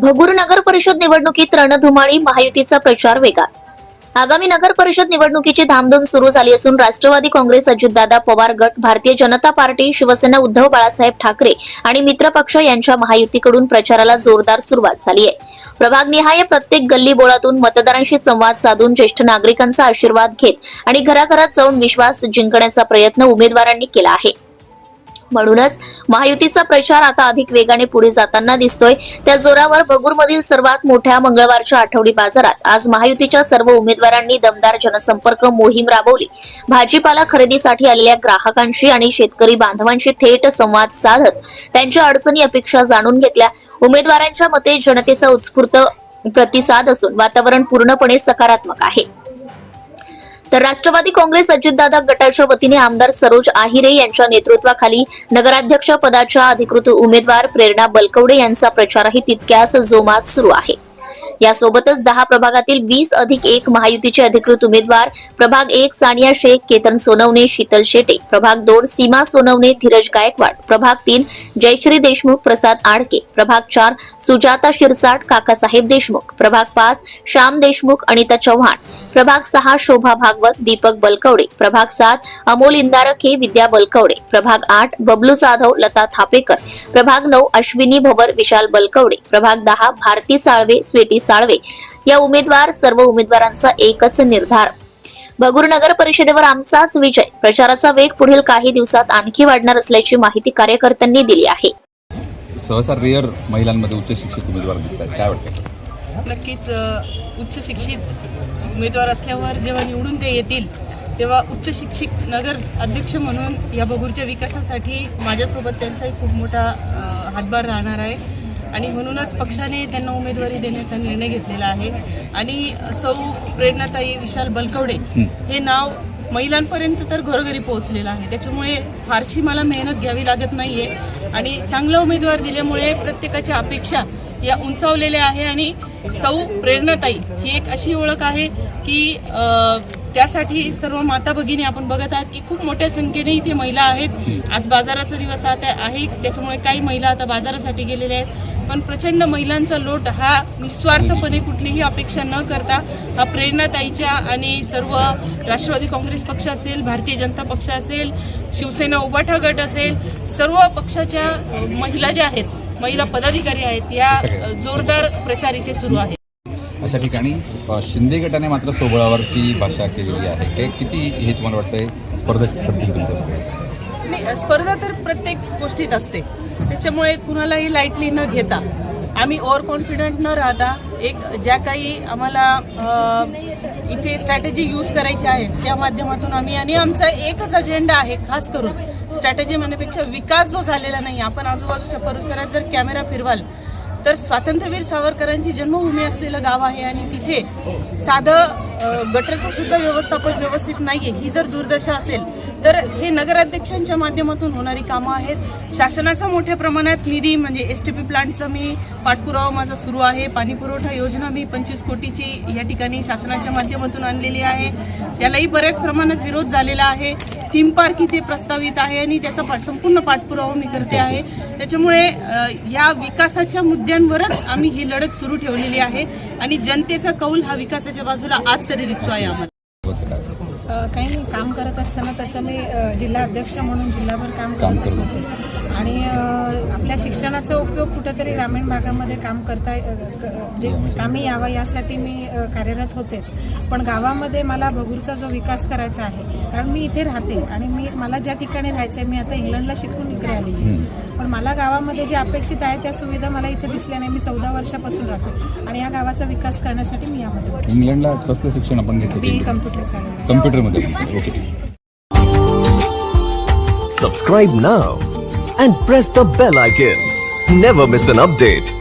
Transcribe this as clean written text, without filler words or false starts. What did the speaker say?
भगूर नगर परिषद निवडणुकीत रणधुमाळी, महायुतीचा प्रचार वेगात. आगामी नगर परिषद निवडणुकीची धामधूम सुरू झाली असून राष्ट्रवादी काँग्रेस, अजितदादा पवार गट, भारतीय जनता पार्टी, शिवसेना उद्धव बाळासाहेब ठाकरे आणि मित्रपक्ष यांच्या महायुतीकडून प्रचाराला जोरदार सुरुवात झाली आहे. प्रभागनिहाय प्रत्येक गल्लीबोळातून मतदारांशी संवाद साधून ज्येष्ठ नागरिकांचा आशीर्वाद घेत आणि घराघरात जाऊन विश्वास जिंकण्याचा प्रयत्न उमेदवारांनी केला आहे. म्हणूनच महायुतीचा प्रचार आता अधिक वेगाने पुढे जाताना दिसतोय. त्या जोरावर भगूरमधील सर्वात मोठ्या मंगळवारच्या आठवडी बाजारात आज महायुतीच्या सर्व उमेदवारांनी दमदार जनसंपर्क मोहीम राबवली. भाजीपाला खरेदीसाठी आलेल्या ग्राहकांशी आणि शेतकरी बांधवांशी थेट संवाद साधत त्यांच्या अडचणी, अपेक्षा जाणून घेतल्या. उमेदवारांच्या मते जनतेचा उत्स्फूर्त प्रतिसाद असून वातावरण पूर्णपणे सकारात्मक आहे. तर राष्ट्रवादी काँग्रेस, अजितदादा गटाच्या वतीने आमदार सरोज आहिरे यांच्या नेतृत्वाखाली नगराध्यक्ष पदाच्या अधिकृत उमेदवार प्रेरणा बलकवडे यांचा प्रचारही तितक्याच जोमात सुरू आहे. यासोबतच 10 प्रभागातील 20+1 महायुतीचे अधिकृत उमेदवार प्रभाग 1 सानिया शेख, केतन सोनवणे, शीतल शेटे, प्रभाग 2 सीमा सोनवणे, धीरज गायकवाड, प्रभाग 3 जयश्री देशमुख, प्रसाद आडके, प्रभाग 4 सुजाता शिरसाट, काकासाहेब देशमुख, प्रभाग 5 श्याम देशमुख, अनिता चव्हाण, प्रभाग 6 शोभा भागवत, दीपक बलकवडे, प्रभाग 7 अमोल इंदारके, विद्या बलकवडे, प्रभाग 8 बबलू जाधव, लता थापेकर, प्रभाग 9 अश्विनी भवर, विशाल बलकवडे, प्रभाग 10 भारती साळवे, स्वीटी साळवे. या सर्व उमेदवारांचा एकच निर्धार, भगूर नगर परिषदेवर आमचाच विजय. प्रचाराचा वेग पुढील काही दिवसात आणखी वाढणार असल्याची माहिती कार्यकर्त्यांनी दिली आहे. सहसा रेअर महिलांमध्ये उच्च शिक्षित उमेदवार दिसतात, काय वाटतं? नक्कीच उच्च शिक्षित उमेदवार असल्यावर जेव्हा निवडून ते येतील तेव्हा उच्च शिक्षित नगर अध्यक्ष म्हणून या भगूरच्या विकासासाठी माझ्यासोबत त्यांचाही खूप मोठा हातभार राहणार आहे आणि म्हणूनच पक्षाने त्यांना उमेदवारी देण्याचा निर्णय घेतलेला आहे. आणि सौ प्रेरणाताई विशाल बलकवडे हे नाव महिलांपर्यंत तर घरोघरी पोहोचलेलं आहे. त्याच्यामुळे फारशी मला मेहनत घ्यावी लागत नाहीये आणि चांगला उमेदवार दिल्यामुळे प्रत्येकाच्या अपेक्षा या उंचावलेल्या आहे. आणि सौ प्रेरणाताई ही एक अशी ओळख आहे की त्यासाठी सर्व माता भगिनी आपण बघत आहात की खूप मोठ्या संख्येने इथे महिला आहेत. आज बाजाराचा दिवस आहे, त्याच्यामुळे काही महिला आता बाजारासाठी गेलेल्या आहेत. पण प्रचंड महिलांचा लोट हा निस्वार्थपणे कुठलीही अपेक्षा न करता हा प्रेरणाताईच्या आणि सर्व राष्ट्रवादी काँग्रेस पक्ष असेल, भारतीय जनता पक्ष असेल, शिवसेना उभाठा गट असेल, सर्व पक्षाच्या महिला ज्या आहेत, महिला पदाधिकारी आहेत, या जोरदार प्रचार इथे सुरू आहे. अशा ठिकाणी शिंदे गटाने मात्र सोबळावरची भाषा केलेली आहे. किती हे तुम्हाला वाटतंय स्पर्धा तर प्रत्येक गोष्टीत असते, त्याच्यामुळे कुणालाही लाईटली न घेता आम्ही ओव्हर कॉन्फिडंट न राहता एक ज्या काही आम्हाला इथे स्ट्रॅटेजी यूज करायची आहे त्या माध्यमातून आम्ही, आणि आमचा एकच अजेंडा आहे, खास करून स्ट्रॅटेजी म्हणण्यापेक्षा विकास जो झालेला नाही. आपण आजूबाजूच्या परिसरात जर कॅमेरा फिरवाल तर स्वातंत्र्यवीर सावरकरांची जन्मभूमी असलेलं गाव आहे आणि तिथे साधं गटरचं सुद्धा व्यवस्थापन व्यवस्थित नाहीये. ही जर दुर्दशा असेल तर हे नगराध्यक्षांच्या माध्यमातून होणारी कामं आहेत. शासनाचा मोठ्या प्रमाणात निधी म्हणजे STP प्लांटचा मी पाठपुरावा माझा सुरू आहे. पाणी पुरवठा योजना मी 25 कोटीची या ठिकाणी शासनाच्या माध्यमातून आणलेली आहे. त्यालाही बऱ्याच प्रमाणात विरोध झालेला आहे. थीम पार्क इथे प्रस्तावित आहे आणि त्याचा संपूर्ण पाठपुरावा मी करते आहे. त्याच्यामुळे या विकासाच्या मुद्द्यांवरच आम्ही ही लढत सुरू ठेवलेली आहे आणि जनतेचा कौल हा विकासाच्या बाजूला आज तरी दिसतो आहे. आम्हाला काही काम करत असताना तसं मी जिल्हा अध्यक्ष म्हणून जिल्हाभर काम करत होते आणि आपल्या शिक्षणाचा उपयोग कुठेतरी ग्रामीण भागामध्ये काम करता कामी यावा यासाठी मी कार्यरत होतेच. पण गावामध्ये मला भगूरचा जो विकास करायचा आहे, कारण मी इथे राहते आणि मला ज्या ठिकाणी राहायचं आहे, मी आता इंग्लंडला शिकून इकडे आली, पण मला गावामध्ये जे अपेक्षित आहे त्या सुविधा मला इथे दिसल्या नाही. मी 14 वर्षापासून राहते आणि या गावाचा विकास करण्यासाठी मी यामध्ये. इंग्लंडला कसलं शिक्षण आपण घेतलं? BE computer science. कम्प्युटरमध्ये. Okay. Subscribe now and press the bell icon. Never miss an update.